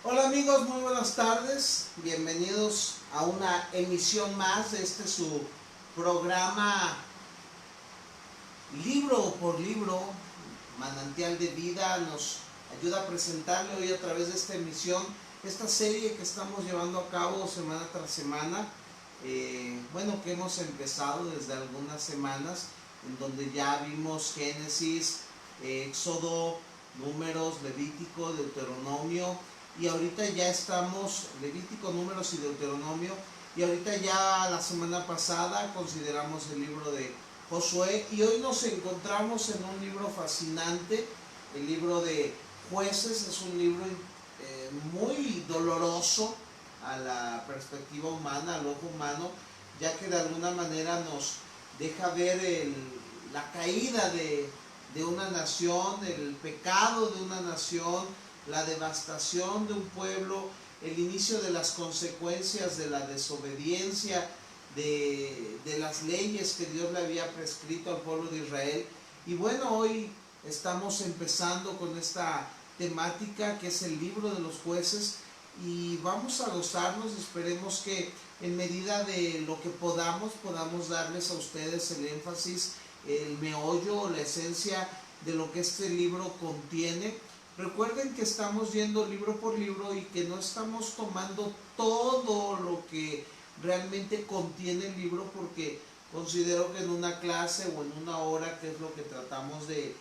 Hola amigos, muy buenas tardes. Bienvenidos a una emisión más de este su programa Libro por Libro, Manantial de Vida. Nos ayuda a presentarle hoy a través de esta emisión, esta serie que estamos llevando a cabo semana tras semana. Que hemos empezado desde algunas semanas, en donde ya vimos Génesis, Éxodo, Números, Levítico, Deuteronomio, y ahorita ya estamos, Levítico, Números y Deuteronomio, y ahorita ya la semana pasada consideramos el libro de Josué, y hoy nos encontramos en un libro fascinante, el libro de Jueces. Es un libro muy doloroso a la perspectiva humana, al ojo humano, ya que de alguna manera nos deja ver la caída de una nación, el pecado de una nación, la devastación de un pueblo, el inicio de las consecuencias de la desobediencia de las leyes que Dios le había prescrito al pueblo de Israel. Y bueno, hoy estamos empezando con esta temática que es el libro de los jueces, y vamos a gozarnos. Esperemos que en medida de lo que podamos darles a ustedes el énfasis, el meollo, la esencia de lo que este libro contiene. Recuerden que estamos yendo libro por libro y que no estamos tomando todo lo que realmente contiene el libro, porque considero que en una clase o en una hora, que es lo que tratamos de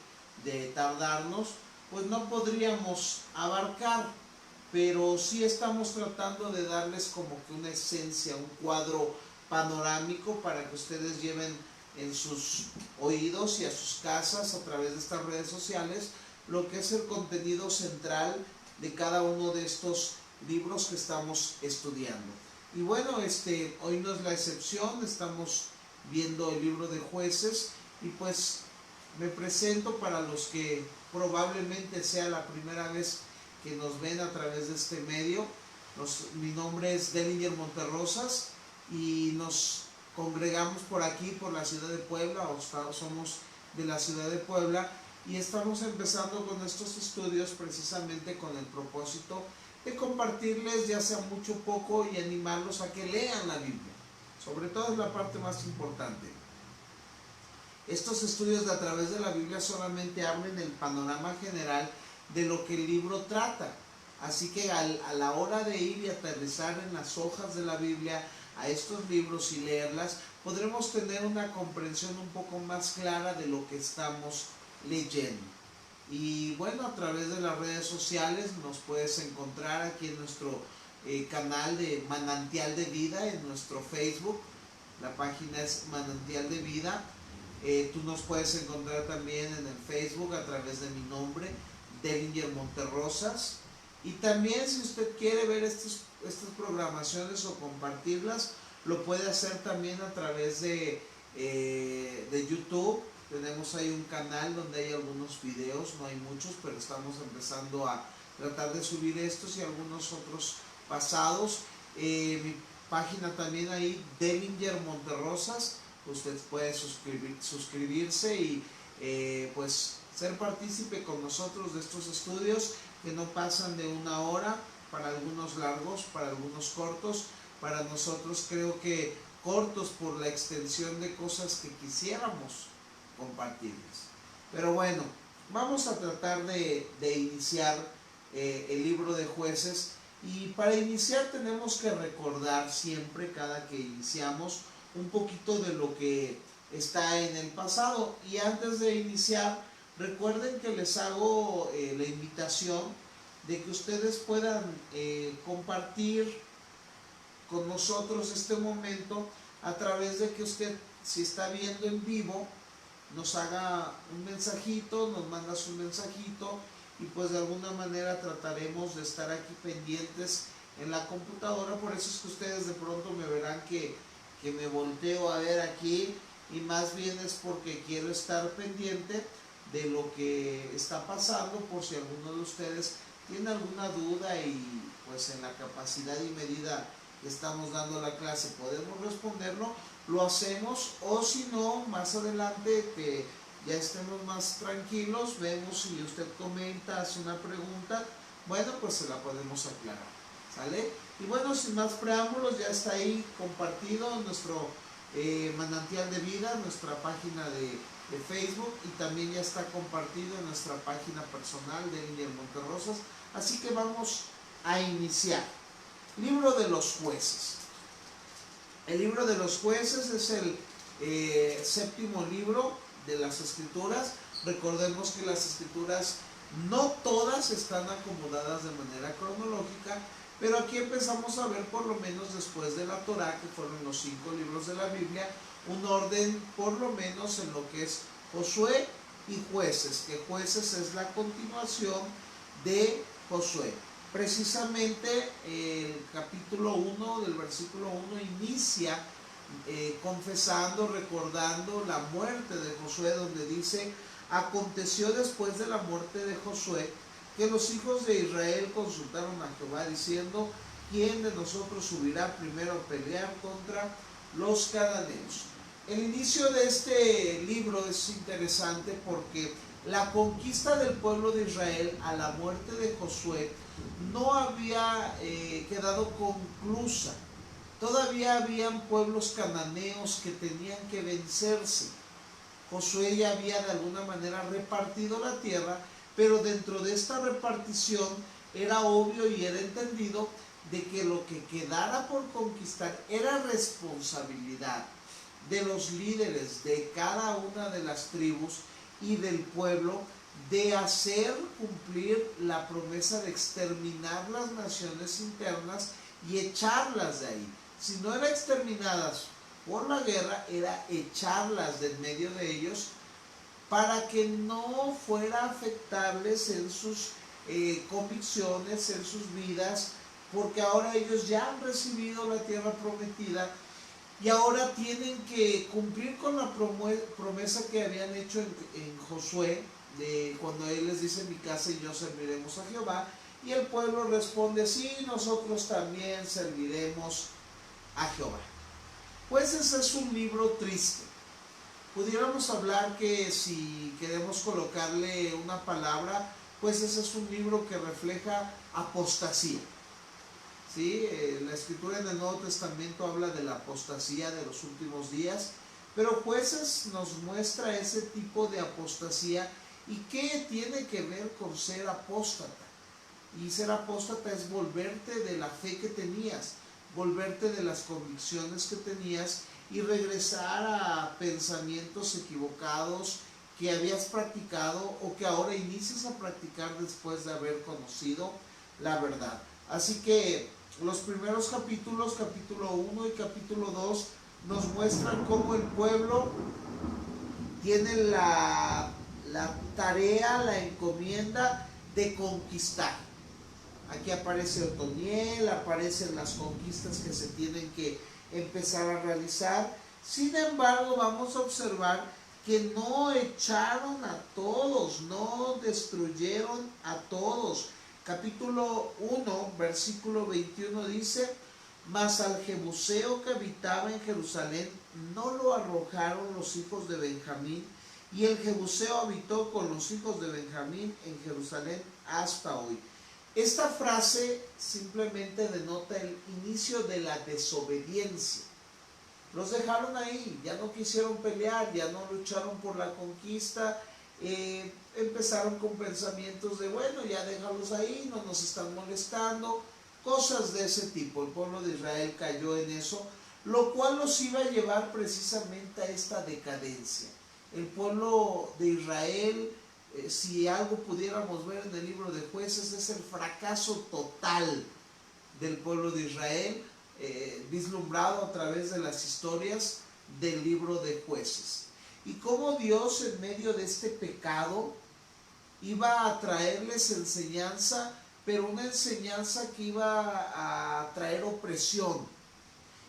tardarnos, pues no podríamos abarcar, pero sí estamos tratando de darles como que una esencia, un cuadro panorámico para que ustedes lleven en sus oídos y a sus casas a través de estas redes sociales lo que es el contenido central de cada uno de estos libros que estamos estudiando. Y bueno, hoy no es la excepción. Estamos viendo el libro de Jueces, y pues me presento para los que probablemente sea la primera vez que nos ven a través de este medio. Mi nombre es Delinger Monterrosas y nos congregamos por aquí, por la ciudad de Puebla, o somos de la ciudad de Puebla, y estamos empezando con estos estudios precisamente con el propósito de compartirles, ya sea mucho o poco, y animarlos a que lean la Biblia. Sobre todo es la parte más importante. Estos estudios de a través de la Biblia solamente abren el panorama general de lo que el libro trata. Así que a la hora de ir y aterrizar en las hojas de la Biblia a estos libros y leerlas, podremos tener una comprensión un poco más clara de lo que estamos leyendo. Y bueno, a través de las redes sociales nos puedes encontrar aquí en nuestro canal de Manantial de Vida, en nuestro Facebook. La página es Manantial de Vida. Tú nos puedes encontrar también en el Facebook a través de mi nombre, Delinger Monterrosas. Y también, si usted quiere ver estas programaciones o compartirlas, lo puede hacer también a través de YouTube. Tenemos ahí un canal donde hay algunos videos, no hay muchos, pero estamos empezando a tratar de subir estos y algunos otros pasados. Mi página también ahí, Delinger Monterrosas. Usted puede suscribirse y pues ser partícipe con nosotros de estos estudios que no pasan de una hora, para algunos largos, para algunos cortos. Para nosotros creo que cortos por la extensión de cosas que quisiéramos compartirles. Pero bueno, vamos a tratar de iniciar el libro de Jueces, y para iniciar tenemos que recordar siempre, cada que iniciamos, un poquito de lo que está en el pasado. Y antes de iniciar, recuerden que les hago la invitación de que ustedes puedan compartir con nosotros este momento a través de que usted, si está viendo en vivo, nos haga un mensajito, nos mandas un mensajito, y pues de alguna manera trataremos de estar aquí pendientes en la computadora. Por eso es que ustedes de pronto me verán que me volteo a ver aquí, y más bien es porque quiero estar pendiente de lo que está pasando, por si alguno de ustedes tiene alguna duda, y pues en la capacidad y medida que estamos dando la clase podemos responderlo, lo hacemos. O si no, más adelante, que ya estemos más tranquilos, vemos si usted comenta, hace una pregunta, bueno, pues se la podemos aclarar, ¿sale? Y bueno, sin más preámbulos, ya está ahí compartido nuestro manantial de vida, nuestra página de Facebook, y también ya está compartido en nuestra página personal de Elier Monterrosas. Así que vamos a iniciar. Libro de los Jueces. El libro de los Jueces es el séptimo libro de las Escrituras. Recordemos que las Escrituras no todas están acomodadas de manera cronológica, pero aquí empezamos a ver, por lo menos después de la Torá, que fueron los 5 libros de la Biblia, un orden por lo menos en lo que es Josué y Jueces, que Jueces es la continuación de Josué. Precisamente el capítulo 1 del versículo 1 inicia confesando, recordando la muerte de Josué, donde dice: aconteció después de la muerte de Josué que los hijos de Israel consultaron a Jehová diciendo: ¿quién de nosotros subirá primero a pelear contra los cananeos? El inicio de este libro es interesante porque la conquista del pueblo de Israel a la muerte de Josué no había quedado conclusa. Todavía habían pueblos cananeos que tenían que vencerse. Josué ya había de alguna manera repartido la tierra, pero dentro de esta repartición era obvio y era entendido de que lo que quedara por conquistar era responsabilidad de los líderes de cada una de las tribus y del pueblo de hacer cumplir la promesa de exterminar las naciones internas y echarlas de ahí. Si no eran exterminadas por la guerra, era echarlas de en medio de ellos para que no fuera a afectarles en sus convicciones, en sus vidas, porque ahora ellos ya han recibido la tierra prometida y ahora tienen que cumplir con la promesa que habían hecho en Josué, de cuando él les dice: mi casa y yo serviremos a Jehová, y el pueblo responde: sí, nosotros también serviremos a Jehová. Pues ese es un libro triste. Pudiéramos hablar que, si queremos colocarle una palabra, pues ese es un libro que refleja apostasía. ¿Sí? La escritura en el Nuevo Testamento habla de la apostasía de los últimos días, pero Jueces nos muestra ese tipo de apostasía. ¿Y qué tiene que ver con ser apóstata? Y ser apóstata es volverte de la fe que tenías, volverte de las convicciones que tenías y regresar a pensamientos equivocados que habías practicado o que ahora inicias a practicar después de haber conocido la verdad. Así que los primeros capítulos, capítulo 1 y capítulo 2, nos muestran cómo el pueblo tiene la tarea, la encomienda de conquistar. Aquí aparece Otoniel, aparecen las conquistas que se tienen que empezar a realizar. Sin embargo, vamos a observar que no echaron a todos, no destruyeron a todos. Capítulo 1, versículo 21 dice: mas al jebuseo que habitaba en Jerusalén no lo arrojaron los hijos de Benjamín, y el jebuseo habitó con los hijos de Benjamín en Jerusalén hasta hoy. Esta frase simplemente denota el inicio de la desobediencia. Los dejaron ahí, ya no quisieron pelear, ya no lucharon por la conquista, empezaron con pensamientos de: bueno, ya déjalos ahí, no nos están molestando, cosas de ese tipo. El pueblo de Israel cayó en eso, lo cual los iba a llevar precisamente a esta decadencia. El pueblo de Israel, si algo pudiéramos ver en el libro de Jueces, es el fracaso total del pueblo de Israel, vislumbrado a través de las historias del libro de Jueces. Y cómo Dios, en medio de este pecado, iba a traerles enseñanza, pero una enseñanza que iba a traer opresión.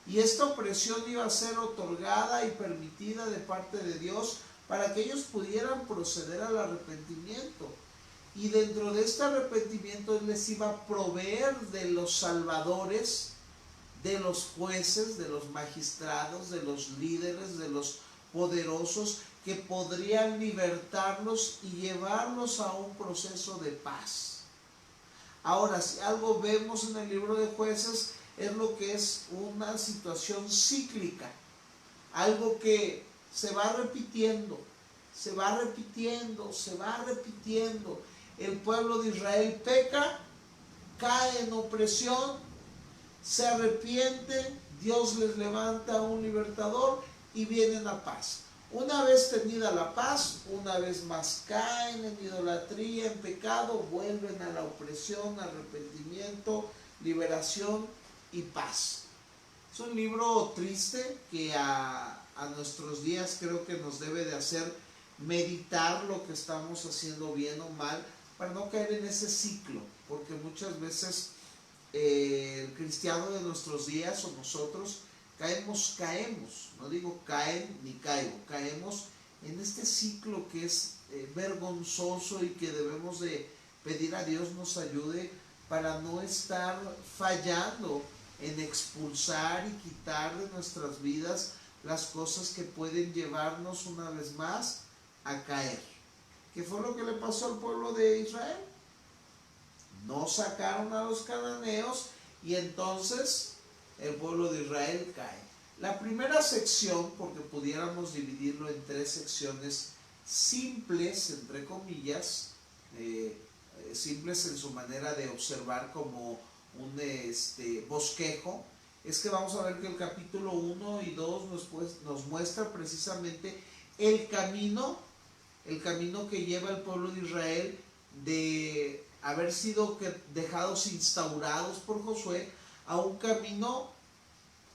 Y esta opresión iba a ser otorgada y permitida de parte de Dios para que ellos pudieran proceder al arrepentimiento. Y dentro de este arrepentimiento Él les iba a proveer de los salvadores, de los jueces, de los magistrados, de los líderes, de los poderosos, que podrían libertarlos y llevarlos a un proceso de paz. Ahora, si algo vemos en el libro de Jueces, es lo que es una situación cíclica, algo que se va repitiendo, se va repitiendo, se va repitiendo. El pueblo de Israel peca, cae en opresión, se arrepiente, Dios les levanta un libertador y viene la paz. Una vez tenida la paz, una vez más caen en idolatría, en pecado, vuelven a la opresión, arrepentimiento, liberación y paz. Es un libro triste que a nuestros días creo que nos debe de hacer meditar lo que estamos haciendo bien o mal para no caer en ese ciclo, porque muchas veces el cristiano de nuestros días o nosotros caemos, no digo caen ni caigo, caemos en este ciclo que es vergonzoso y que debemos de pedir a Dios nos ayude para no estar fallando en expulsar y quitar de nuestras vidas las cosas que pueden llevarnos una vez más a caer. ¿Qué fue lo que le pasó al pueblo de Israel? No sacaron a los cananeos y entonces el pueblo de Israel cae. La primera sección, porque pudiéramos dividirlo en tres secciones simples, entre comillas, simples en su manera de observar como un bosquejo, es que vamos a ver que el capítulo 1 y 2 nos muestra precisamente el camino que lleva el pueblo de Israel de haber sido dejados instaurados por Josué a un camino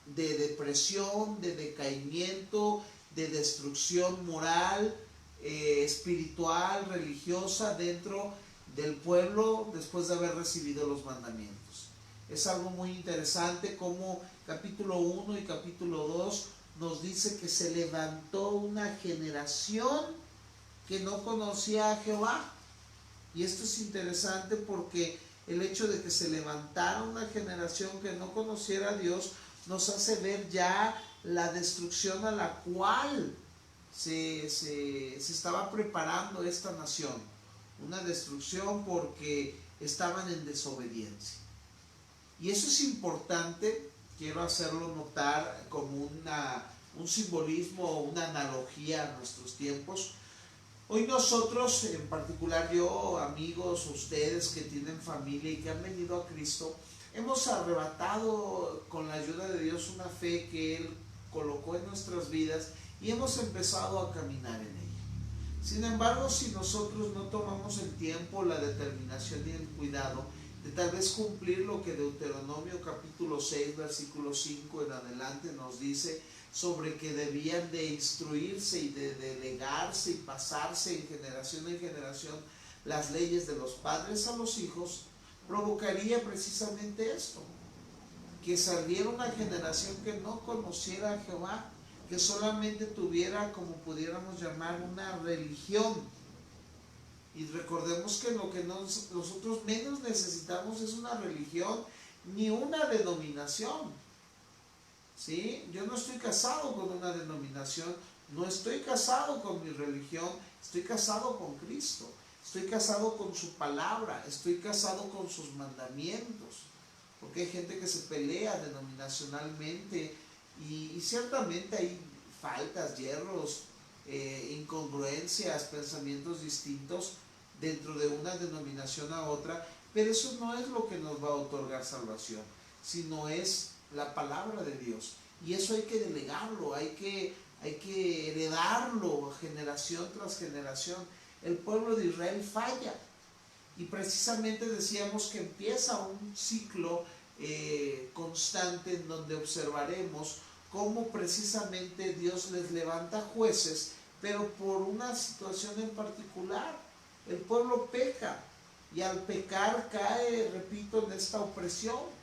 de depresión, de decaimiento, de destrucción moral, espiritual, religiosa dentro del pueblo después de haber recibido los mandamientos. Es algo muy interesante como capítulo 1 y capítulo 2 nos dice que se levantó una generación que no conocía a Jehová. Y esto es interesante porque el hecho de que se levantara una generación que no conociera a Dios nos hace ver ya la destrucción a la cual se estaba preparando esta nación. Una destrucción porque estaban en desobediencia. Y eso es importante, quiero hacerlo notar como un simbolismo o una analogía a nuestros tiempos. Hoy nosotros, en particular yo, amigos, ustedes que tienen familia y que han venido a Cristo, hemos arrebatado con la ayuda de Dios una fe que Él colocó en nuestras vidas y hemos empezado a caminar en ella. Sin embargo, si nosotros no tomamos el tiempo, la determinación y el cuidado de tal vez cumplir lo que Deuteronomio capítulo 6, versículo 5 en adelante nos dice, sobre que debían de instruirse y de delegarse y pasarse en generación las leyes de los padres a los hijos, provocaría precisamente esto, que saliera una generación que no conociera a Jehová, que solamente tuviera, como pudiéramos llamar, una religión. Y recordemos que lo que nosotros menos necesitamos es una religión ni una denominación. ¿Sí? Yo no estoy casado con una denominación, no estoy casado con mi religión, estoy casado con Cristo, estoy casado con su palabra, estoy casado con sus mandamientos, porque hay gente que se pelea denominacionalmente y ciertamente hay faltas, hierros, incongruencias, pensamientos distintos dentro de una denominación a otra, pero eso no es lo que nos va a otorgar salvación, sino es la palabra de Dios. Y eso hay que delegarlo, hay que heredarlo generación tras generación. El pueblo de Israel falla. Y precisamente decíamos que empieza un ciclo constante en donde observaremos cómo precisamente Dios les levanta jueces, pero por una situación en particular. El pueblo peca y al pecar cae, repito, en esta opresión.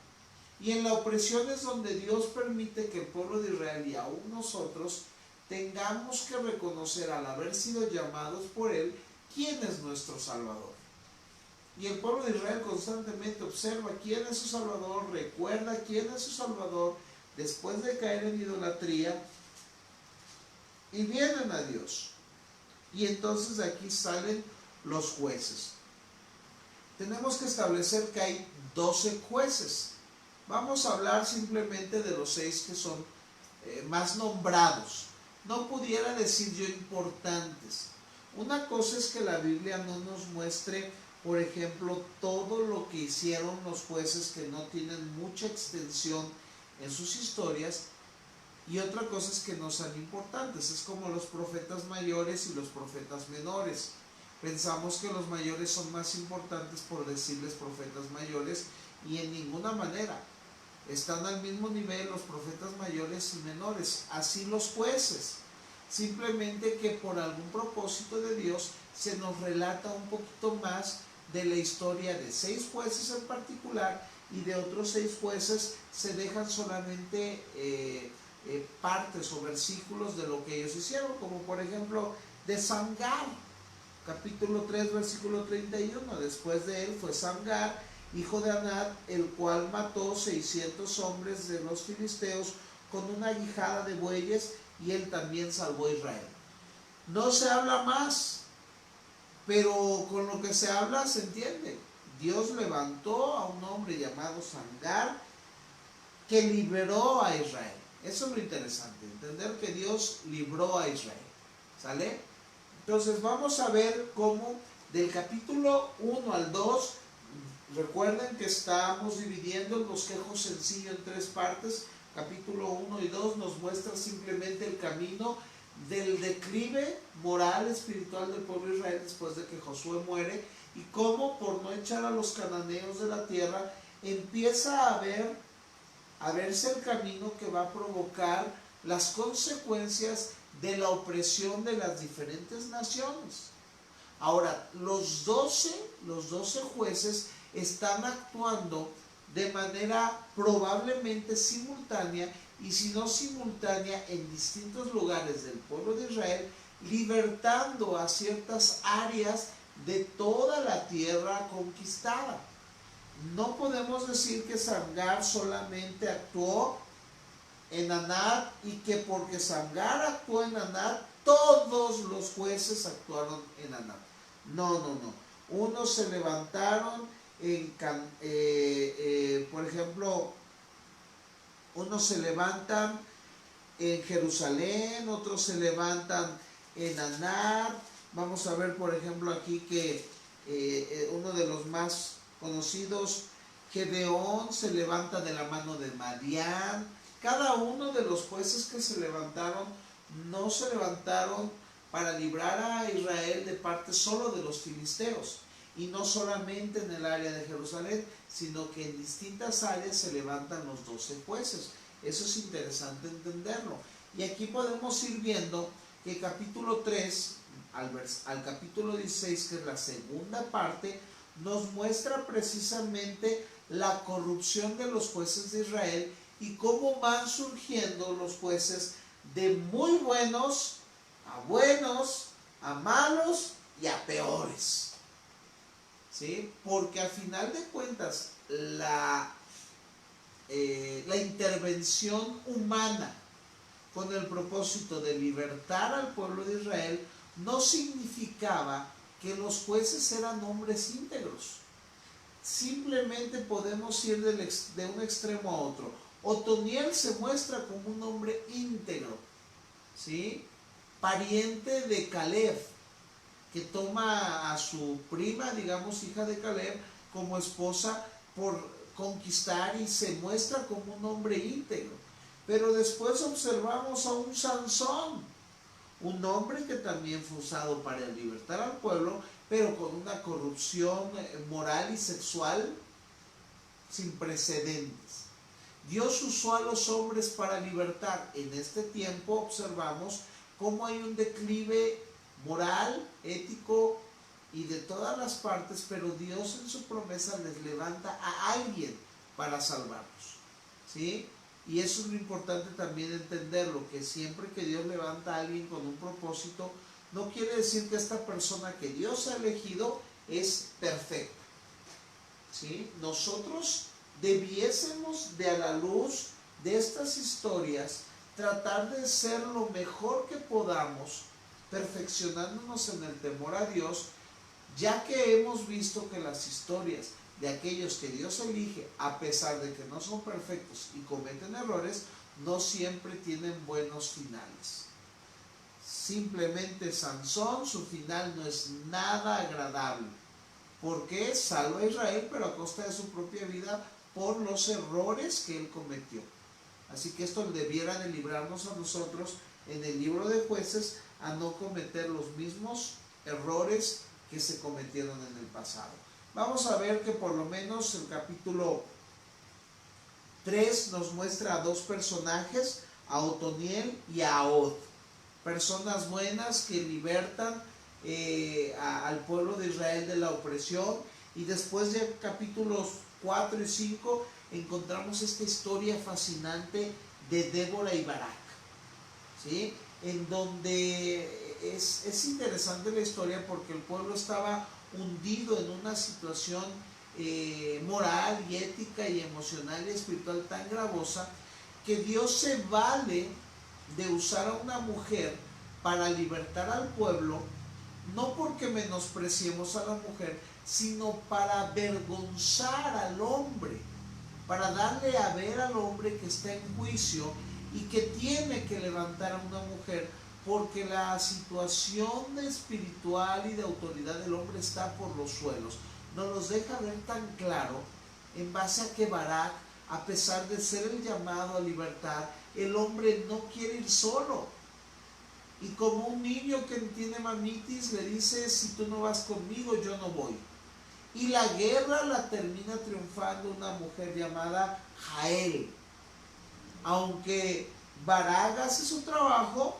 Y en la opresión es donde Dios permite que el pueblo de Israel y aún nosotros tengamos que reconocer al haber sido llamados por Él, quién es nuestro Salvador. Y el pueblo de Israel constantemente observa quién es su Salvador, recuerda quién es su Salvador después de caer en idolatría y vienen a Dios. Y entonces de aquí salen los jueces. tenemos que establecer que hay 12 jueces. Vamos a hablar simplemente de los 6 que son más nombrados. No pudiera decir yo importantes. Una cosa es que la Biblia no nos muestre, por ejemplo, todo lo que hicieron los jueces que no tienen mucha extensión en sus historias, y otra cosa es que no sean importantes. Es como los profetas mayores y los profetas menores. Pensamos que los mayores son más importantes por decirles profetas mayores, y en ninguna manera. Están al mismo nivel los profetas mayores y menores, así los jueces. Simplemente que por algún propósito de Dios se nos relata un poquito más de la historia de 6 jueces en particular, y de otros 6 jueces se dejan solamente partes o versículos de lo que ellos hicieron, como por ejemplo de Samgar, capítulo 3, versículo 31. Después de él fue Samgar, hijo de Anat, el cual mató 600 hombres de los filisteos con una guijada de bueyes, y él también salvó a Israel. No se habla más, pero con lo que se habla se entiende. Dios levantó a un hombre llamado Samgar que liberó a Israel. Eso es lo interesante, entender que Dios libró a Israel. ¿Sale? Entonces vamos a ver cómo del capítulo 1 al 2, recuerden que estamos dividiendo el bosquejo sencillo en 3 partes. Capítulo 1 y 2 nos muestra simplemente el camino del declive moral, espiritual del pueblo de Israel después de que Josué muere, y cómo, por no echar a los cananeos de la tierra, empieza a verse el camino que va a provocar las consecuencias de la opresión de las diferentes naciones. Ahora, los 12 jueces están actuando de manera probablemente simultánea, y si no simultánea, en distintos lugares del pueblo de Israel, libertando a ciertas áreas de toda la tierra conquistada. No podemos decir que Samgar solamente actuó en Anat, y que porque Samgar actuó en Anat, todos los jueces actuaron en Anat. No. Unos se levantaron por ejemplo, unos se levantan en Jerusalén, otros se levantan en Anat. Vamos a ver, por ejemplo, aquí que uno de los más conocidos, Gedeón, se levanta de la mano de Madián. Cada uno de los jueces que se levantaron, no se levantaron para librar a Israel de parte solo de los filisteos, y no solamente en el área de Jerusalén, sino que en distintas áreas se levantan los 12 jueces. Eso es interesante entenderlo. Y aquí podemos ir viendo que capítulo 3 al capítulo 16, que es la segunda parte, nos muestra precisamente la corrupción de los jueces de Israel, y cómo van surgiendo los jueces de muy buenos a malos y a peores. ¿Sí? Porque al final de cuentas la intervención humana con el propósito de libertar al pueblo de Israel no significaba que los jueces eran hombres íntegros. Simplemente podemos ir de un extremo a otro. Otoniel se muestra como un hombre íntegro, ¿sí? Pariente de Caleb, que toma a su prima, digamos hija de Caleb, como esposa por conquistar, y se muestra como un hombre íntegro. Pero después observamos a un Sansón, un hombre que también fue usado para libertar al pueblo, pero con una corrupción moral y sexual sin precedentes. Dios usó a los hombres para libertar. En este tiempo observamos cómo hay un declive moral, ético y de todas las partes, pero Dios en su promesa les levanta a alguien para salvarlos, ¿sí? Y eso es lo importante también entenderlo, que siempre que Dios levanta a alguien con un propósito, no quiere decir que esta persona que Dios ha elegido es perfecta, ¿sí? Nosotros debiésemos, de a la luz de estas historias, tratar de ser lo mejor que podamos, perfeccionándonos en el temor a Dios, ya que hemos visto que las historias de aquellos que Dios elige, a pesar de que no son perfectos y cometen errores, no siempre tienen buenos finales. Simplemente Sansón, su final no es nada agradable, porque salva a Israel, pero a costa de su propia vida por los errores que él cometió. Así que esto debiera de librarnos a nosotros en el libro de Jueces a no cometer los mismos errores que se cometieron en el pasado. Vamos a ver que por lo menos el capítulo 3 nos muestra a dos personajes, a Otoniel y a Od, personas buenas que libertan al pueblo de Israel de la opresión. Y después de capítulos 4 y 5 encontramos esta historia fascinante de Débora y Barak, ¿sí? En donde es interesante la historia porque el pueblo estaba hundido en una situación moral y ética y emocional y espiritual tan gravosa que Dios se vale de usar a una mujer para libertar al pueblo, no porque menospreciemos a la mujer, sino para avergonzar al hombre, para darle a ver al hombre que está en juicio y que tiene que levantar a una mujer, porque la situación espiritual y de autoridad del hombre está por los suelos. Nos los deja ver tan claro en base a que Barak, a pesar de ser el llamado a libertar, el hombre no quiere ir solo. Y como un niño que tiene mamitis le dice, si tú no vas conmigo, yo no voy. Y la guerra la termina triunfando una mujer llamada Jael. Aunque Barak hace su trabajo,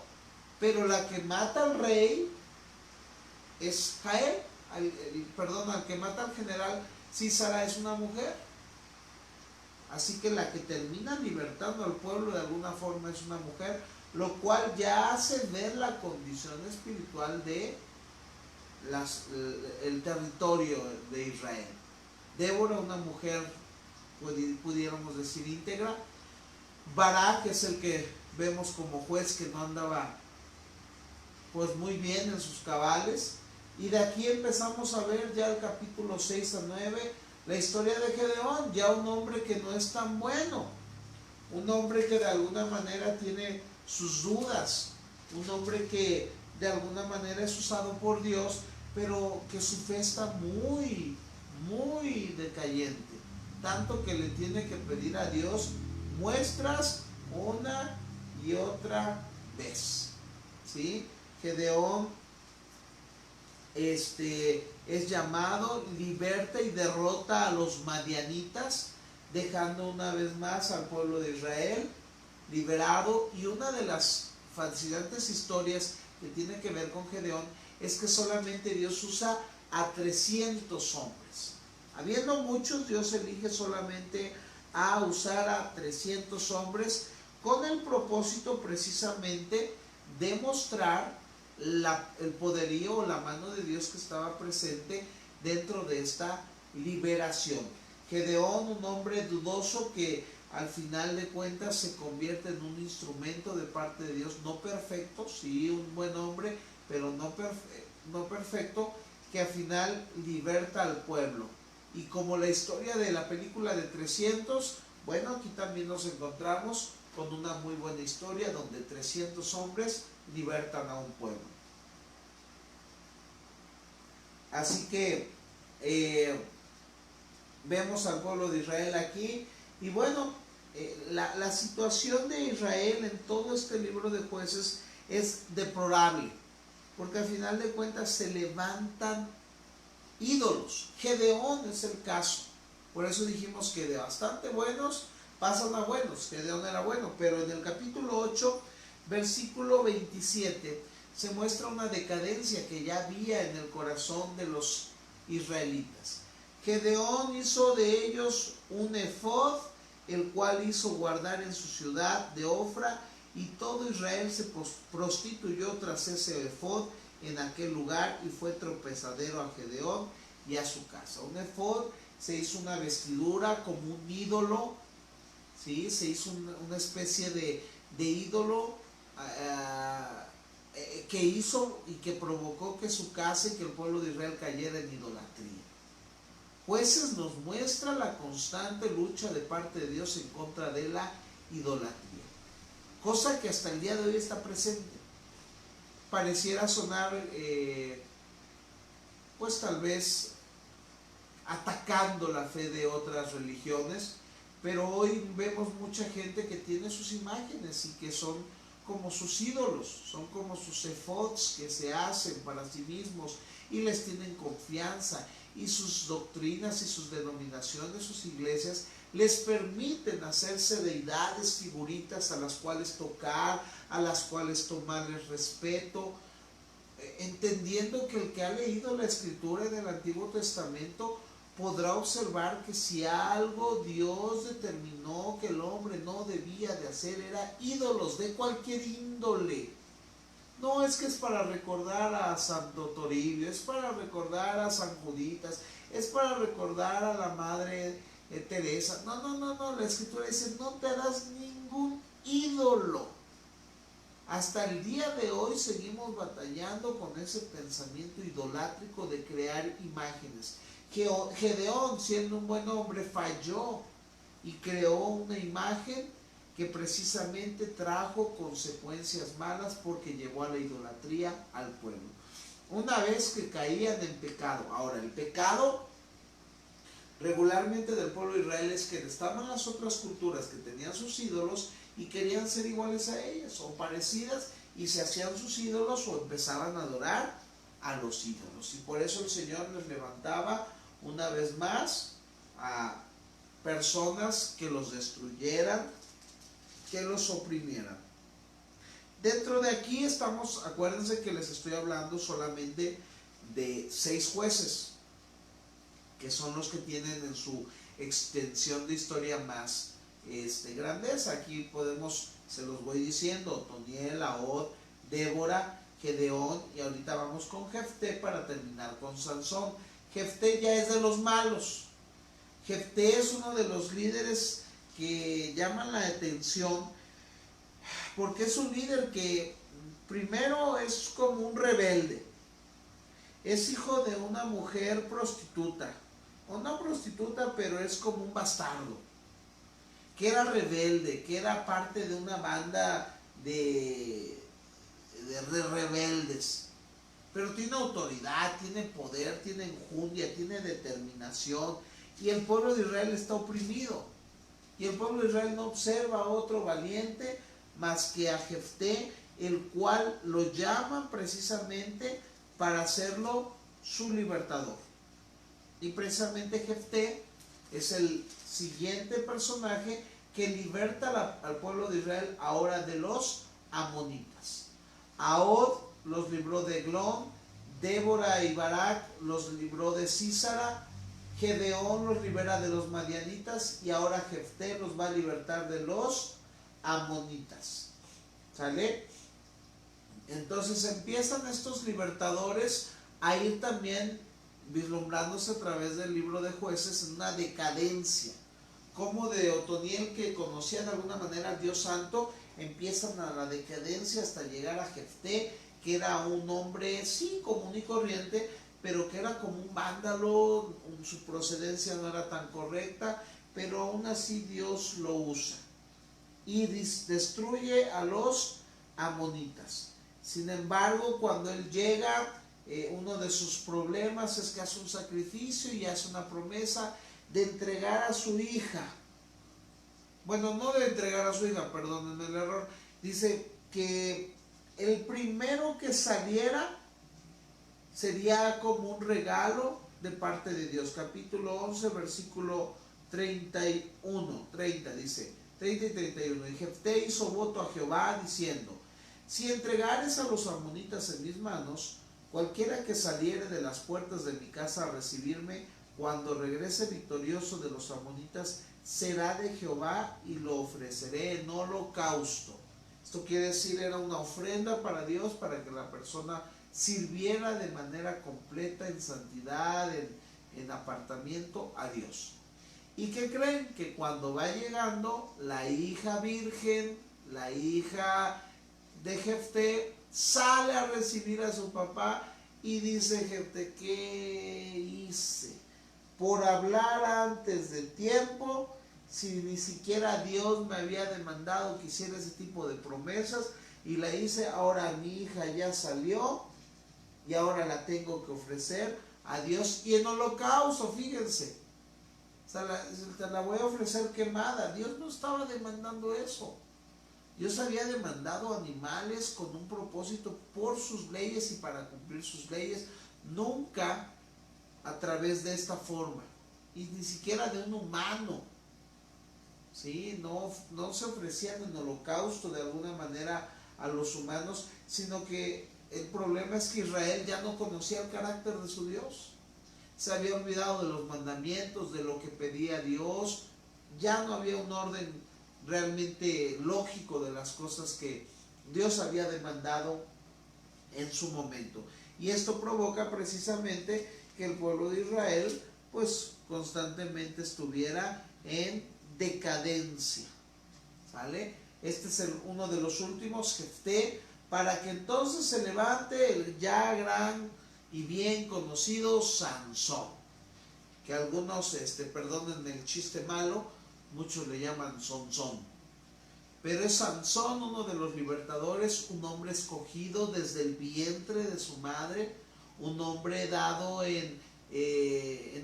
pero la que mata al rey es Jael. Al que mata al general Sísara es una mujer. Así que la que termina libertando al pueblo de alguna forma es una mujer, lo cual ya hace ver la condición espiritual de el territorio de Israel. Débora, una mujer, pudiéramos decir, íntegra. Barak es el que vemos como juez que no andaba pues muy bien en sus cabales. Y de aquí empezamos a ver ya el capítulo 6 a 9 la historia de Gedeón, ya un hombre que no es tan bueno, un hombre que de alguna manera tiene sus dudas, un hombre que de alguna manera es usado por Dios, pero que su fe está muy, muy decayente, tanto que le tiene que pedir a Dios muestras una y otra vez, ¿sí? Gedeón es llamado, liberta y derrota a los madianitas, dejando una vez más al pueblo de Israel liberado. Y una de las fascinantes historias que tiene que ver con Gedeón es que solamente Dios usa a 300 hombres. Habiendo muchos, Dios elige solamente a usar a 300 hombres con el propósito precisamente de mostrar el poderío o la mano de Dios que estaba presente dentro de esta liberación. Gedeón, un hombre dudoso que al final de cuentas se convierte en un instrumento de parte de Dios, no perfecto, sí, un buen hombre, pero no perfecto, que al final liberta al pueblo. Y como la historia de la película de 300, bueno, aquí también nos encontramos con una muy buena historia donde 300 hombres libertan a un pueblo. Así que vemos al pueblo de Israel aquí. Y bueno, la situación de Israel en todo este libro de Jueces es deplorable, porque al final de cuentas se levantan ídolos. Gedeón es el caso. Por eso dijimos que de bastante buenos pasan a buenos. Gedeón era bueno, pero en el capítulo 8, versículo 27, se muestra una decadencia que ya había en el corazón de los israelitas. Gedeón hizo de ellos un efod, el cual hizo guardar en su ciudad de Ofra, y todo Israel se prostituyó tras ese efod en aquel lugar, y fue tropezadero a Gedeón y a su casa. Un efod se hizo una vestidura como un ídolo, ¿sí? Se hizo una especie de ídolo que hizo y que provocó que su casa y que el pueblo de Israel cayera en idolatría. Jueces nos muestra la constante lucha de parte de Dios en contra de la idolatría, cosa que hasta el día de hoy está presente. Pareciera sonar, pues tal vez atacando la fe de otras religiones, pero hoy vemos mucha gente que tiene sus imágenes y que son como sus ídolos, son como sus efods que se hacen para sí mismos y les tienen confianza, y sus doctrinas y sus denominaciones, sus iglesias, les permiten hacerse deidades, figuritas a las cuales tocar, a las cuales tomarles respeto, entendiendo que el que ha leído la escritura en el Antiguo Testamento podrá observar que si algo Dios determinó que el hombre no debía de hacer era ídolos de cualquier índole. No es que es para recordar a Santo Toribio, es para recordar a San Juditas, es para recordar a la Madre Teresa. No, la Escritura dice, no te harás ningún ídolo. Hasta el día de hoy seguimos batallando con ese pensamiento idolátrico de crear imágenes. Gedeón, siendo un buen hombre, falló y creó una imagen que precisamente trajo consecuencias malas porque llevó a la idolatría al pueblo. Una vez que caían en pecado. Ahora, el pecado regularmente del pueblo de Israel es que estaban las otras culturas que tenían sus ídolos y querían ser iguales a ellas o parecidas, y se hacían sus ídolos o empezaban a adorar a los ídolos. Y por eso el Señor les levantaba una vez más a personas que los destruyeran, que los oprimieran. Dentro de aquí estamos, acuérdense que les estoy hablando solamente de 6 jueces, que son los que tienen en su extensión de historia más grandeza. Aquí podemos, se los voy diciendo, Otoniel, Ahod, Débora, Gedeón, y ahorita vamos con Jefté para terminar con Sansón. Jefté ya es de los malos. Jefté es uno de los líderes que llaman la atención porque es un líder que primero es como un rebelde. Es hijo de una mujer prostituta, o no prostituta, pero es como un bastardo, que era rebelde, que era parte de una banda de rebeldes, pero tiene autoridad, tiene poder, tiene enjundia, tiene determinación, y el pueblo de Israel está oprimido, y el pueblo de Israel no observa a otro valiente más que a Jefté, el cual lo llaman precisamente para hacerlo su libertador. Y precisamente Jefté es el siguiente personaje que liberta al pueblo de Israel ahora de los amonitas. Ahod los libró de Eglón, Débora y Barak los libró de Sísara, Gedeón los libera de los madianitas, y ahora Jefté los va a libertar de los amonitas. ¿Sale? Entonces empiezan estos libertadores a ir también vislumbrándose a través del libro de Jueces en una decadencia, como de Otoniel, que conocía de alguna manera al Dios Santo, empiezan a la decadencia hasta llegar a Jefté, que era un hombre sí común y corriente, pero que era como un vándalo, su procedencia no era tan correcta, pero aún así Dios lo usa y destruye a los amonitas. Sin embargo, cuando él llega, uno de sus problemas es que hace un sacrificio y hace una promesa de entregar a su hija. Bueno, no de entregar a su hija, perdonen el error. Dice que el primero que saliera sería como un regalo de parte de Dios. Capítulo 11, versículo 31, 30 dice, 30 y 31. Y Jefté hizo voto a Jehová diciendo: si entregares a los amonitas en mis manos, cualquiera que saliere de las puertas de mi casa a recibirme, cuando regrese victorioso de los amonitas, será de Jehová y lo ofreceré en holocausto. Esto quiere decir, era una ofrenda para Dios, para que la persona sirviera de manera completa, en santidad, en apartamiento a Dios. ¿Y qué creen? Que cuando va llegando la hija virgen, la hija de Jefté, sale a recibir a su papá y dice Jefté, ¿qué hice? Por hablar antes del tiempo, si ni siquiera Dios me había demandado que hiciera ese tipo de promesas, y la hice. Ahora mi hija ya salió y ahora la tengo que ofrecer a Dios, y en holocausto, fíjense, o sea, te la voy a ofrecer quemada. Dios no estaba demandando eso. Dios había demandado animales con un propósito por sus leyes y para cumplir sus leyes, nunca a través de esta forma, y ni siquiera de un humano. ¿Sí? No se ofrecían en holocausto de alguna manera a los humanos, sino que el problema es que Israel ya no conocía el carácter de su Dios. Se había olvidado de los mandamientos, de lo que pedía Dios. Ya no había un orden realmente lógico de las cosas que Dios había demandado en su momento. Y esto provoca precisamente que el pueblo de Israel pues constantemente estuviera en decadencia. ¿Sale? Este es uno de los últimos, Jefté, para que entonces se levante el ya gran y bien conocido Sansón, que algunos, perdónenme el chiste malo, muchos le llaman Sonsón, pero es Sansón, uno de los libertadores, un hombre escogido desde el vientre de su madre, un hombre dado en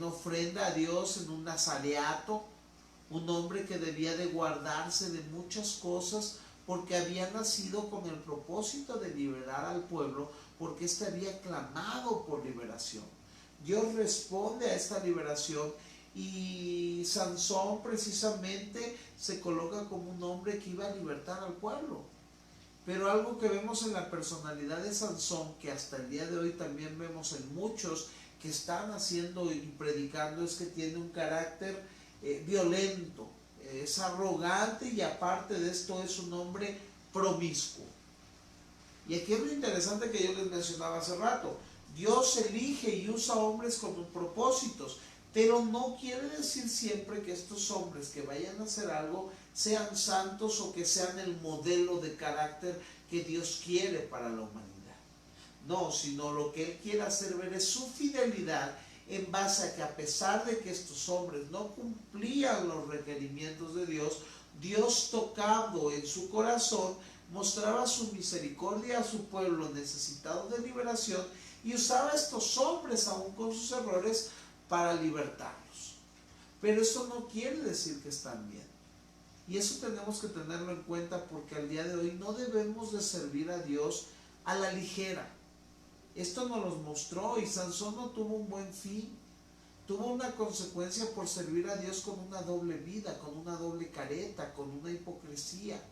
ofrenda a Dios en un nazareato, un hombre que debía de guardarse de muchas cosas porque había nacido con el propósito de liberar al pueblo, porque éste había clamado por liberación. Dios responde a esta liberación, y Sansón precisamente se coloca como un hombre que iba a libertar al pueblo. Pero algo que vemos en la personalidad de Sansón, que hasta el día de hoy también vemos en muchos que están haciendo y predicando, es que tiene un carácter violento, es arrogante, y aparte de esto es un hombre promiscuo. Y aquí es lo interesante que yo les mencionaba hace rato. Dios elige y usa hombres con propósitos, pero no quiere decir siempre que estos hombres que vayan a hacer algo sean santos o que sean el modelo de carácter que Dios quiere para la humanidad. No, sino lo que Él quiere hacer ver es su fidelidad, en base a que, a pesar de que estos hombres no cumplían los requerimientos de Dios, Dios, tocado en su corazón, mostraba su misericordia a su pueblo necesitado de liberación, y usaba a estos hombres, aún con sus errores, para libertarlos. Pero eso no quiere decir que están bien, y eso tenemos que tenerlo en cuenta, porque al día de hoy no debemos de servir a Dios a la ligera. Esto nos lo mostró, y Sansón no tuvo un buen fin. Tuvo una consecuencia por servir a Dios con una doble vida, con una doble careta, con una hipocresía.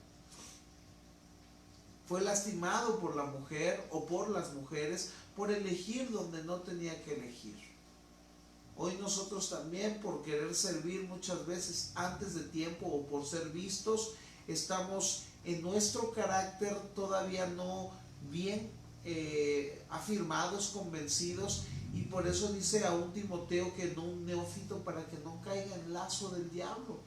Fue lastimado por la mujer o por las mujeres por elegir donde no tenía que elegir. Hoy nosotros también, por querer servir muchas veces antes de tiempo o por ser vistos, estamos en nuestro carácter todavía no bien afirmados, convencidos, y por eso dice a un Timoteo que no un neófito, para que no caiga en lazo del diablo.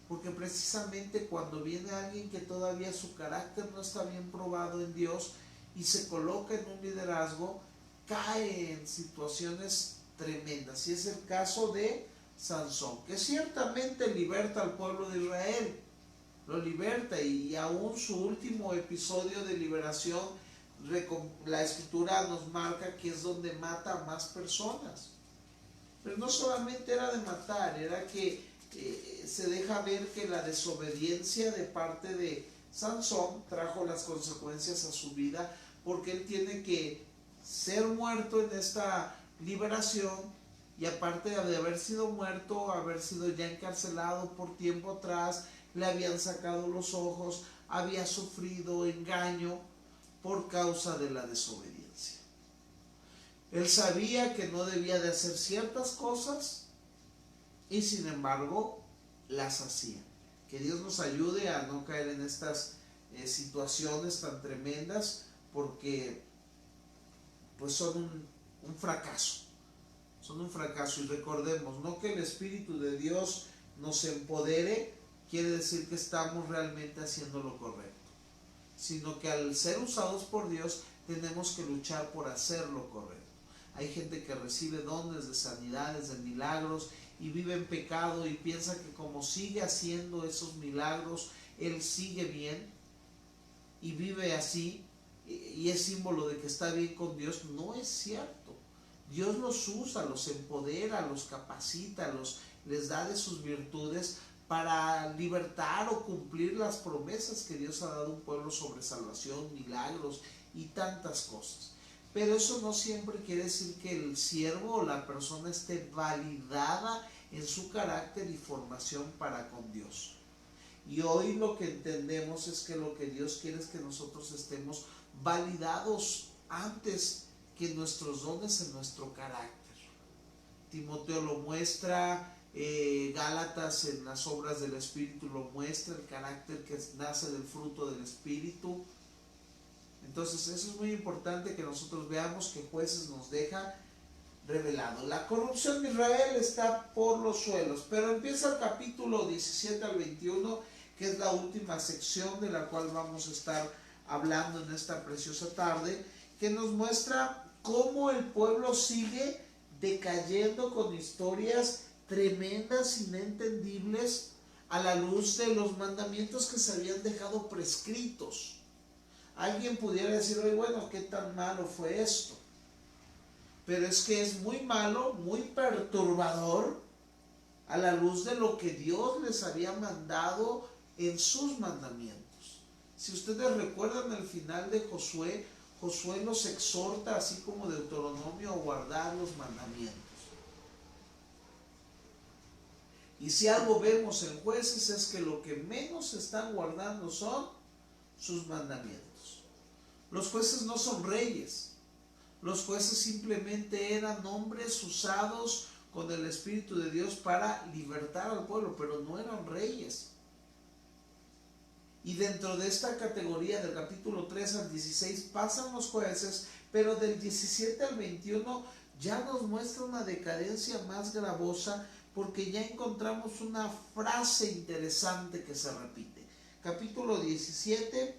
Porque precisamente cuando viene alguien que todavía su carácter no está bien probado en Dios y se coloca en un liderazgo, cae en situaciones tremendas. Y es el caso de Sansón, que ciertamente liberta al pueblo de Israel, lo liberta, y aún su último episodio de liberación, la escritura nos marca que es donde mata a más personas. Pero no solamente era de matar, era que se deja ver que la desobediencia de parte de Sansón trajo las consecuencias a su vida, porque él tiene que ser muerto en esta liberación, y aparte de haber sido muerto, haber sido ya encarcelado por tiempo atrás, le habían sacado los ojos, había sufrido engaño por causa de la desobediencia. Él sabía que no debía de hacer ciertas cosas, y sin embargo las hacía. Que Dios nos ayude a no caer en estas situaciones tan tremendas, porque pues son un fracaso. Son un fracaso. Y recordemos, no que el Espíritu de Dios nos empodere quiere decir que estamos realmente haciendo lo correcto, sino que al ser usados por Dios tenemos que luchar por hacer lo correcto. Hay gente que recibe dones de sanidades, de milagros, y vive en pecado y piensa que como sigue haciendo esos milagros, él sigue bien y vive así y es símbolo de que está bien con Dios. No es cierto. Dios los usa, los empodera, los capacita, les da de sus virtudes para libertar o cumplir las promesas que Dios ha dado a un pueblo sobre salvación, milagros y tantas cosas. Pero eso no siempre quiere decir que el siervo o la persona esté validada en su carácter y formación para con Dios. Y hoy lo que entendemos es que lo que Dios quiere es que nosotros estemos validados antes que nuestros dones en nuestro carácter. Timoteo lo muestra, Gálatas en las obras del Espíritu lo muestra, el carácter que nace del fruto del Espíritu. Entonces eso es muy importante que nosotros veamos, que Jueces nos deja revelado. La corrupción de Israel está por los suelos, pero empieza el capítulo 17 al 21, que es la última sección de la cual vamos a estar hablando en esta preciosa tarde, que nos muestra cómo el pueblo sigue decayendo con historias tremendas, inentendibles, a la luz de los mandamientos que se habían dejado prescritos. Alguien pudiera decir, oye, bueno, ¿qué tan malo fue esto? Pero es que es muy malo, muy perturbador a la luz de lo que Dios les había mandado en sus mandamientos. Si ustedes recuerdan el final de Josué, Josué los exhorta, así como Deuteronomio, a guardar los mandamientos. Y si algo vemos en Jueces es que lo que menos están guardando son sus mandamientos. Los jueces no son reyes. Los jueces simplemente eran hombres usados con el Espíritu de Dios para libertar al pueblo, pero no eran reyes. Y dentro de esta categoría del capítulo 3 al 16 pasan los jueces, pero del 17 al 21 ya nos muestra una decadencia más gravosa, porque ya encontramos una frase interesante que se repite. Capítulo 17,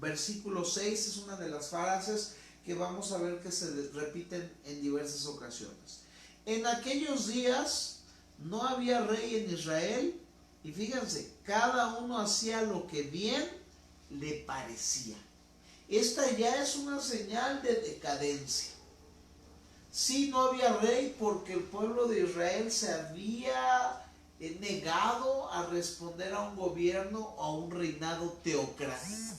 versículo 6 es una de las frases que vamos a ver que se repiten en diversas ocasiones. En aquellos días no había rey en Israel, y fíjense, cada uno hacía lo que bien le parecía. Esta ya es una señal de decadencia. Sí, no había rey porque el pueblo de Israel se había negado a responder a un gobierno o a un reinado teocrático.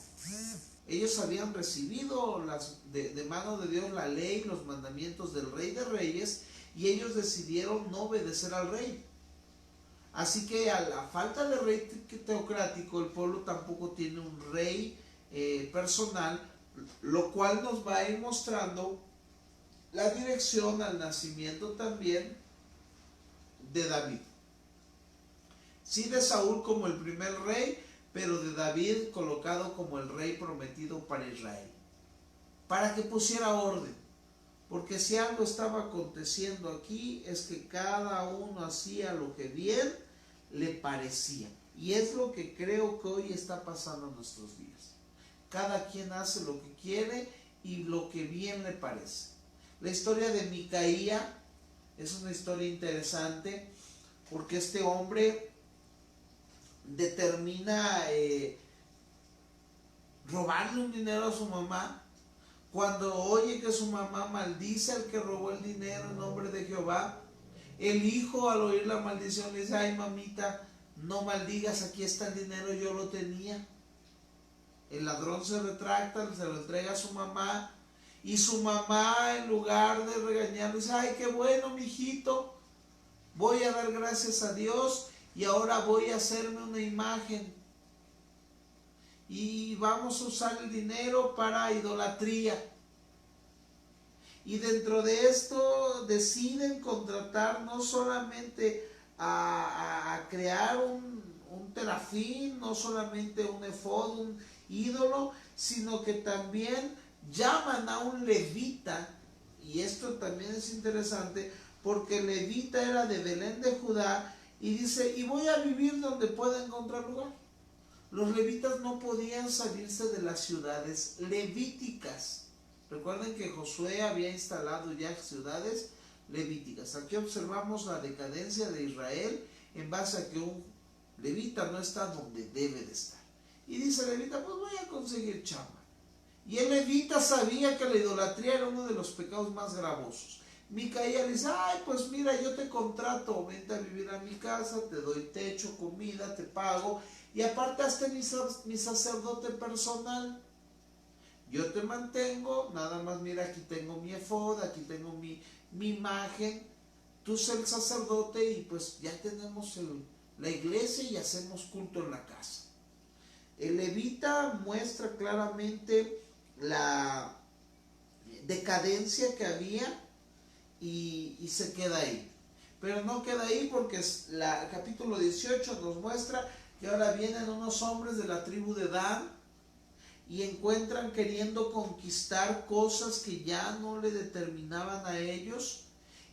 Ellos habían recibido de mano de Dios la ley, los mandamientos del Rey de Reyes, y ellos decidieron no obedecer al rey. Así que a la falta de rey teocrático, el pueblo tampoco tiene un rey personal, lo cual nos va a ir mostrando la dirección al nacimiento también de David. Sí, de Saúl como el primer rey, pero de David colocado como el rey prometido para Israel, para que pusiera orden. Porque si algo estaba aconteciendo aquí es que cada uno hacía lo que bien le parecía. Y es lo que creo que hoy está pasando en nuestros días. Cada quien hace lo que quiere y lo que bien le parece. La historia de Micaía es una historia interesante, porque este hombre determina robarle un dinero a su mamá. Cuando oye que su mamá maldice al que robó el dinero en nombre de Jehová, el hijo, al oír la maldición, le dice, ay mamita, no maldigas, aquí está el dinero, yo lo tenía. El ladrón se retracta, se lo entrega a su mamá, y su mamá, en lugar de regañarle, dice, ay, qué bueno, mijito, voy a dar gracias a Dios y ahora voy a hacerme una imagen. Y vamos a usar el dinero para idolatría. Y dentro de esto deciden contratar no solamente a crear un terafín, no solamente un efod, un ídolo, sino que también llaman a un levita. Y esto también es interesante, porque el levita era de Belén de Judá, y dice, y voy a vivir donde pueda encontrar lugar. Los levitas no podían salirse de las ciudades levíticas. Recuerden que Josué había instalado ya ciudades levíticas. Aquí observamos la decadencia de Israel en base a que un levita no está donde debe de estar. Y dice el levita, pues voy a conseguir chamba. Y el levita sabía que la idolatría era uno de los pecados más gravosos. Micaía le dice, ay, pues mira, yo te contrato, vente a vivir a mi casa, te doy techo, comida, te pago, y aparte hazte mi sacerdote personal. Yo te mantengo, nada más mira, aquí tengo mi efod, aquí tengo mi imagen, tú sé el sacerdote y pues ya tenemos la iglesia y hacemos culto en la casa. El levita muestra claramente la decadencia que había y se queda ahí. Pero no queda ahí porque el capítulo 18 nos muestra que ahora vienen unos hombres de la tribu de Dan y encuentran queriendo conquistar cosas que ya no le determinaban a ellos,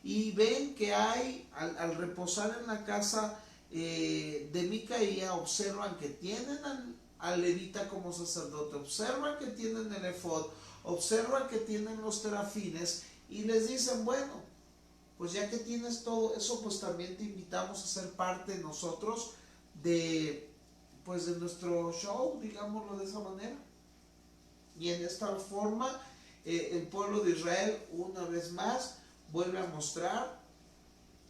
y ven que hay, al reposar en la casa de Micaía, observan que tienen al levita como sacerdote, observan que tienen el efod, observan que tienen los terafines, y les dicen, bueno, pues ya que tienes todo eso, pues también te invitamos a ser parte de nosotros de nuestro show, digámoslo de esa manera. Y en esta forma el pueblo de Israel una vez más vuelve a mostrar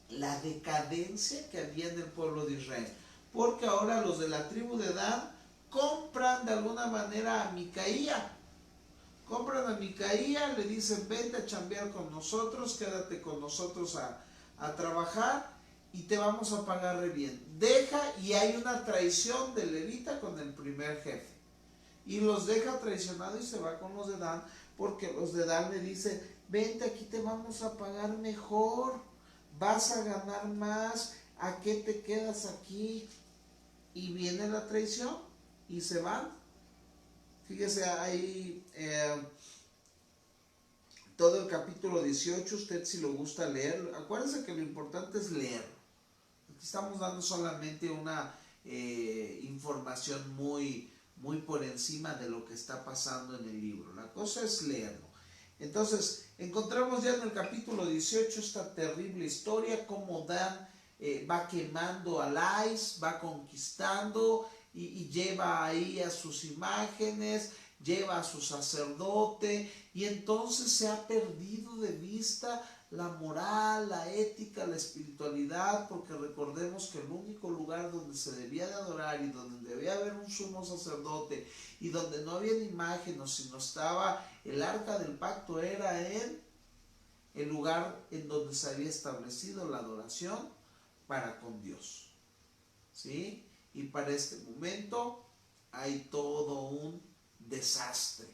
la decadencia que había en el pueblo de Israel, porque ahora los de la tribu de Dan compran de alguna manera a Micaía. Compran a Micaía, le dicen, vente a chambear con nosotros, quédate con nosotros a trabajar y te vamos a pagar re bien. Deja, y hay una traición del levita con el primer jefe. Y los deja traicionados y se va con los de Dan, porque los de Dan le dicen, vente, aquí te vamos a pagar mejor, vas a ganar más, ¿a qué te quedas aquí? Y viene la traición y se van. Fíjese ahí todo el capítulo 18, usted si lo gusta leer, acuérdense que lo importante es leer. Aquí estamos dando solamente una información muy por encima de lo que está pasando en el libro. La cosa es leerlo. Entonces, encontramos ya en el capítulo 18 esta terrible historia, cómo Dan va quemando a Lais, va conquistando y lleva ahí a sus imágenes, lleva a su sacerdote, y entonces se ha perdido de vista la moral, la ética, la espiritualidad, porque recordemos que el único lugar donde se debía de adorar y donde debía haber un sumo sacerdote y donde no había imágenes, sino estaba el arca del pacto, era en el lugar en donde se había establecido la adoración para con Dios. ¿Sí? Y para este momento hay todo un desastre.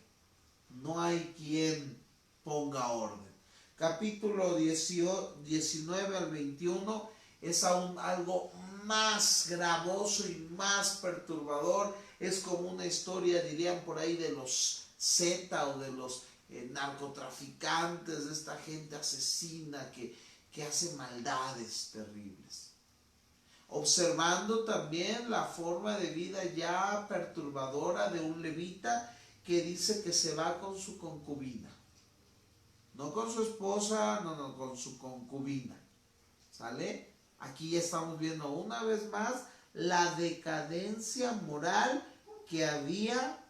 No hay quien ponga orden. Capítulo 19 al 21 es aún algo más gravoso y más perturbador. Es como una historia, dirían por ahí, de los Z o de los narcotraficantes, de esta gente asesina que hace maldades terribles. Observando también la forma de vida ya perturbadora de un levita que dice que se va con su concubina. No con su esposa, no, con su concubina. ¿Sale? Aquí ya estamos viendo una vez más la decadencia moral que había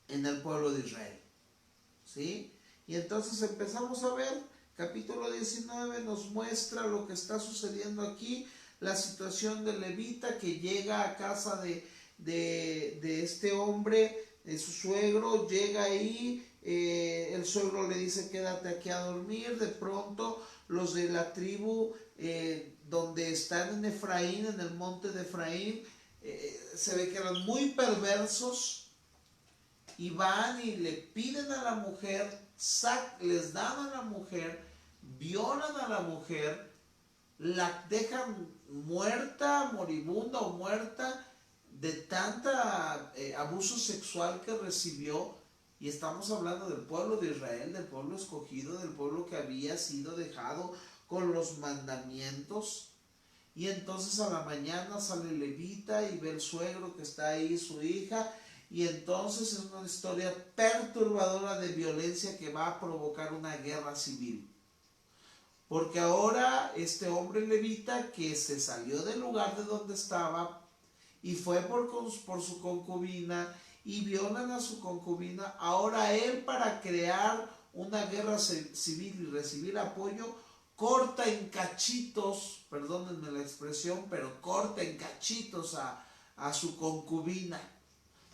en el pueblo de Israel. ¿Sí? Y entonces empezamos a ver, capítulo 19 nos muestra lo que está sucediendo aquí, la situación del levita que llega a casa de este hombre, de su suegro, llega ahí, el suegro le dice quédate aquí a dormir. De pronto los de la tribu donde están en Efraín, en el monte de Efraín, se ve que eran muy perversos y van y le piden a la mujer, les dan a la mujer, violan a la mujer, la dejan muerta, moribunda o muerta de tanta abuso sexual que recibió. Y estamos hablando del pueblo de Israel, del pueblo escogido, del pueblo que había sido dejado con los mandamientos. Y entonces a la mañana sale el levita y ve el suegro que está ahí, su hija, y entonces es una historia perturbadora de violencia que va a provocar una guerra civil. Porque ahora este hombre levita que se salió del lugar de donde estaba y fue por su concubina y violan a su concubina, ahora él, para crear una guerra civil y recibir apoyo, corta en cachitos, perdónenme la expresión, pero corta en cachitos a su concubina.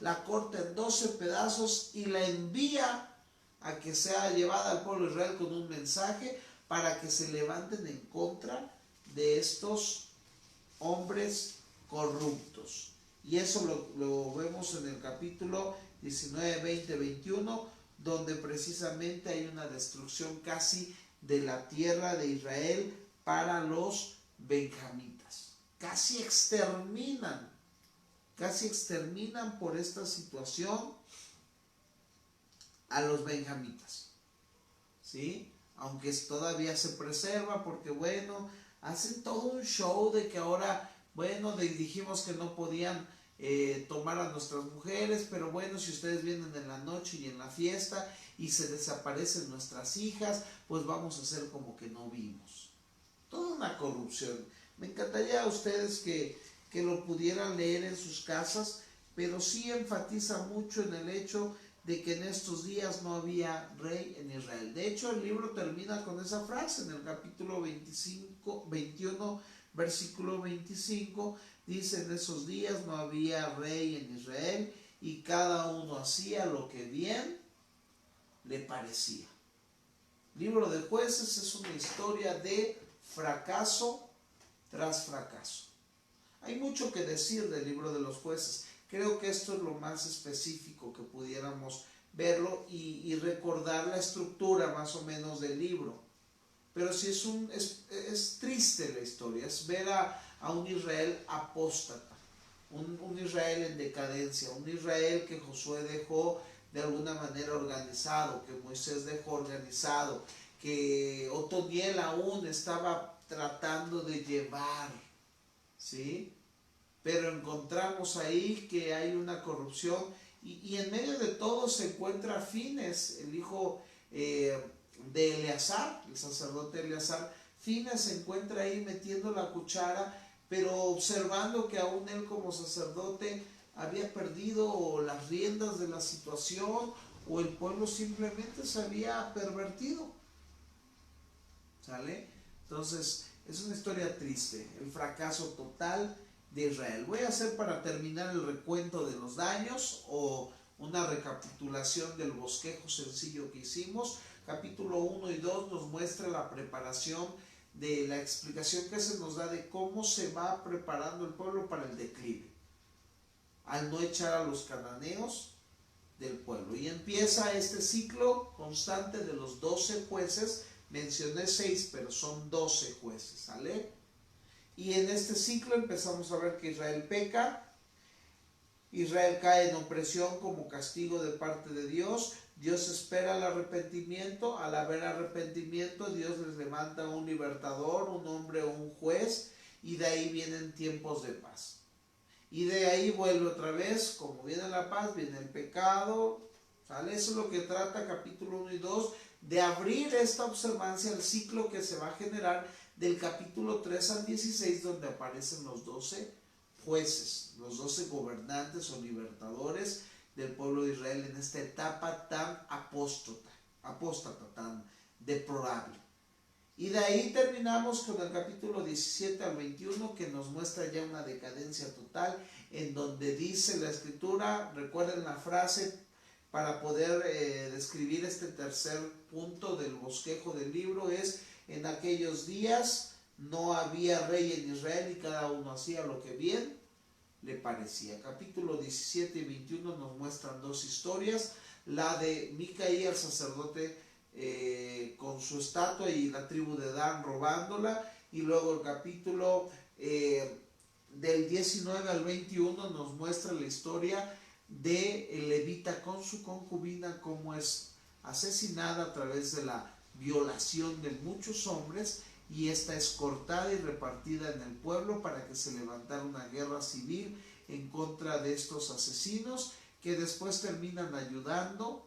La corta en 12 pedazos y la envía a que sea llevada al pueblo de Israel con un mensaje para que se levanten en contra de estos hombres corruptos. Y eso lo vemos en el capítulo 19, 20, 21, donde precisamente hay una destrucción casi de la tierra de Israel para los benjamitas. Casi exterminan por esta situación a los benjamitas, ¿sí? Aunque todavía se preserva, porque bueno, hacen todo un show de que ahora, bueno, dijimos que no podían tomar a nuestras mujeres, pero bueno, si ustedes vienen en la noche y en la fiesta y se desaparecen nuestras hijas, pues vamos a hacer como que no vimos. Toda una corrupción. Me encantaría a ustedes que lo pudieran leer en sus casas, pero sí enfatiza mucho en el hecho de que en estos días no había rey en Israel. De hecho, el libro termina con esa frase en el capítulo 21, versículo 25, dice: en esos días no había rey en Israel y cada uno hacía lo que bien le parecía. Libro de Jueces es una historia de fracaso tras fracaso. Hay mucho que decir del libro de los Jueces. Creo que esto es lo más específico que pudiéramos verlo y recordar la estructura más o menos del libro. Pero sí es triste la historia, es ver a un Israel apóstata, un Israel en decadencia, un Israel que Josué dejó de alguna manera organizado, que Moisés dejó organizado, que Otoniel aún estaba tratando de llevar, ¿sí? Pero encontramos ahí que hay una corrupción y en medio de todo se encuentra Fines, el hijo de Eleazar, el sacerdote Eleazar. Fines se encuentra ahí metiendo la cuchara, pero observando que aún él como sacerdote había perdido las riendas de la situación, o el pueblo simplemente se había pervertido. ¿Sale? Entonces es una historia triste, el fracaso total de Israel. Voy a hacer, para terminar, el recuento de los daños o una recapitulación del bosquejo sencillo que hicimos. Capítulo 1 y 2 nos muestra la preparación de la explicación que se nos da de cómo se va preparando el pueblo para el declive, al no echar a los cananeos del pueblo. Y empieza este ciclo constante de los 12 jueces. Mencioné 6, pero son 12 jueces, ¿sale? Y en este ciclo empezamos a ver que Israel peca, Israel cae en opresión como castigo de parte de Dios. Dios espera el arrepentimiento. Al haber arrepentimiento, Dios les levanta un libertador, un hombre o un juez, y de ahí vienen tiempos de paz. Y de ahí vuelve otra vez, como viene la paz, viene el pecado, ¿sale? Eso es lo que trata capítulo 1 y 2, de abrir esta observancia al ciclo que se va a generar del capítulo 3 al 16, donde aparecen los 12 jueces, los 12 gobernantes o libertadores del pueblo de Israel en esta etapa tan apóstata, tan deplorable. Y de ahí terminamos con el capítulo 17 al 21, que nos muestra ya una decadencia total, en donde dice la escritura, recuerden la frase para poder describir este tercer punto del bosquejo del libro, es: en aquellos días no había rey en Israel y cada uno hacía lo que bien le parecía. Capítulo 17 y 21 nos muestran dos historias, la de Micaía, el sacerdote, con su estatua, y la tribu de Dan robándola, y luego el capítulo del 19 al 21 nos muestra la historia de el levita con su concubina, cómo es asesinada a través de la violación de muchos hombres, y esta es cortada y repartida en el pueblo para que se levantara una guerra civil en contra de estos asesinos, que después terminan ayudando,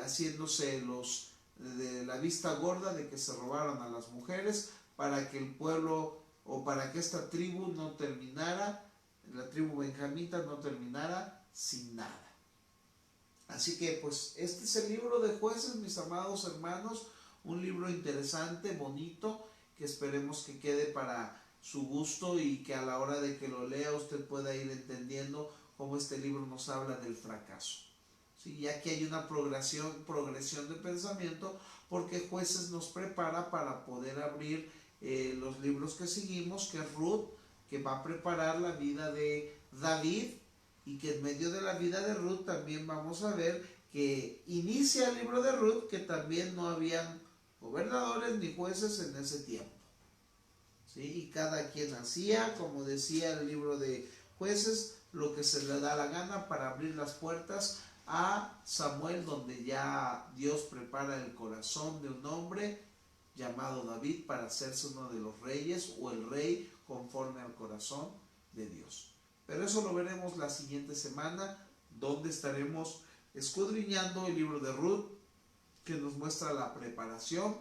haciéndose los de la vista gorda de que se robaron a las mujeres, para que el pueblo, o para que esta tribu no terminara, la tribu benjamita no terminara sin nada. Así que pues este es el libro de Jueces, mis amados hermanos, un libro interesante, bonito, que esperemos que quede para su gusto y que a la hora de que lo lea usted pueda ir entendiendo cómo este libro nos habla del fracaso. ¿Sí? Ya que hay una progresión de pensamiento, porque Jueces nos prepara para poder abrir los libros que seguimos, que es Ruth, que va a preparar la vida de David, y que en medio de la vida de Ruth también vamos a ver que inicia el libro de Ruth, que también no habían gobernadores ni jueces en ese tiempo. ¿Sí? Y cada quien hacía, como decía el libro de Jueces, lo que se le da la gana para abrir las puertas a Samuel, donde ya Dios prepara el corazón de un hombre llamado David para hacerse uno de los reyes, o el rey conforme al corazón de Dios. Pero eso lo veremos la siguiente semana, donde estaremos escudriñando el libro de Ruth, que nos muestra la preparación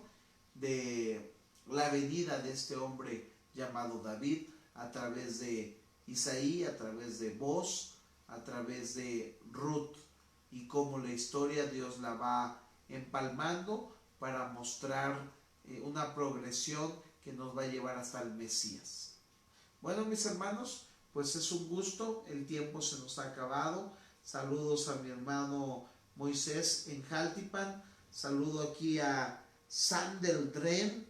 de la venida de este hombre llamado David, a través de Isaí, a través de Boz, a través de Ruth, y cómo la historia Dios la va empalmando para mostrar una progresión que nos va a llevar hasta el Mesías. Bueno, mis hermanos, pues es un gusto, el tiempo se nos ha acabado. Saludos a mi hermano Moisés en Jaltipan, saludo aquí a Sandel Dren,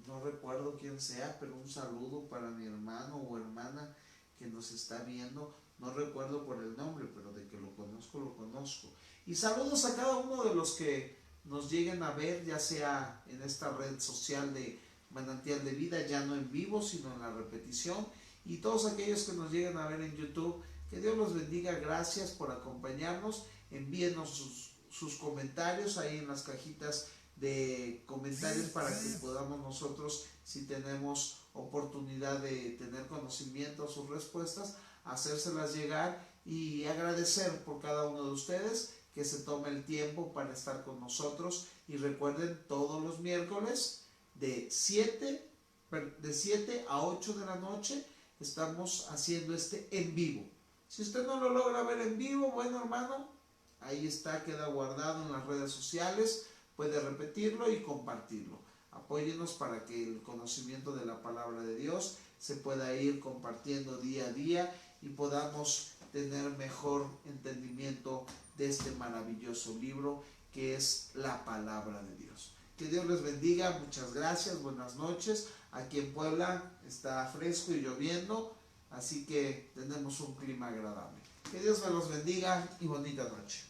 no recuerdo quién sea, pero un saludo para mi hermano o hermana que nos está viendo, no recuerdo por el nombre, pero de que lo conozco, lo conozco. Y saludos a cada uno de los que nos lleguen a ver, ya sea en esta red social de Manantial de Vida, ya no en vivo, sino en la repetición, y todos aquellos que nos lleguen a ver en YouTube, que Dios los bendiga, gracias por acompañarnos, envíenos sus comentarios ahí en las cajitas de comentarios para que podamos nosotros, si tenemos oportunidad de tener conocimiento a sus respuestas, hacérselas llegar, y agradecer por cada uno de ustedes que se tome el tiempo para estar con nosotros. Y recuerden, todos los miércoles de 7 a 8 de la noche estamos haciendo este en vivo. Si usted no lo logra ver en vivo, bueno, hermano, ahí está, queda guardado en las redes sociales, puede repetirlo y compartirlo. Apóyenos para que el conocimiento de la palabra de Dios se pueda ir compartiendo día a día y podamos tener mejor entendimiento de este maravilloso libro que es la palabra de Dios. Que Dios les bendiga, muchas gracias, buenas noches. Aquí en Puebla está fresco y lloviendo, así que tenemos un clima agradable. Que Dios me los bendiga y bonita noche.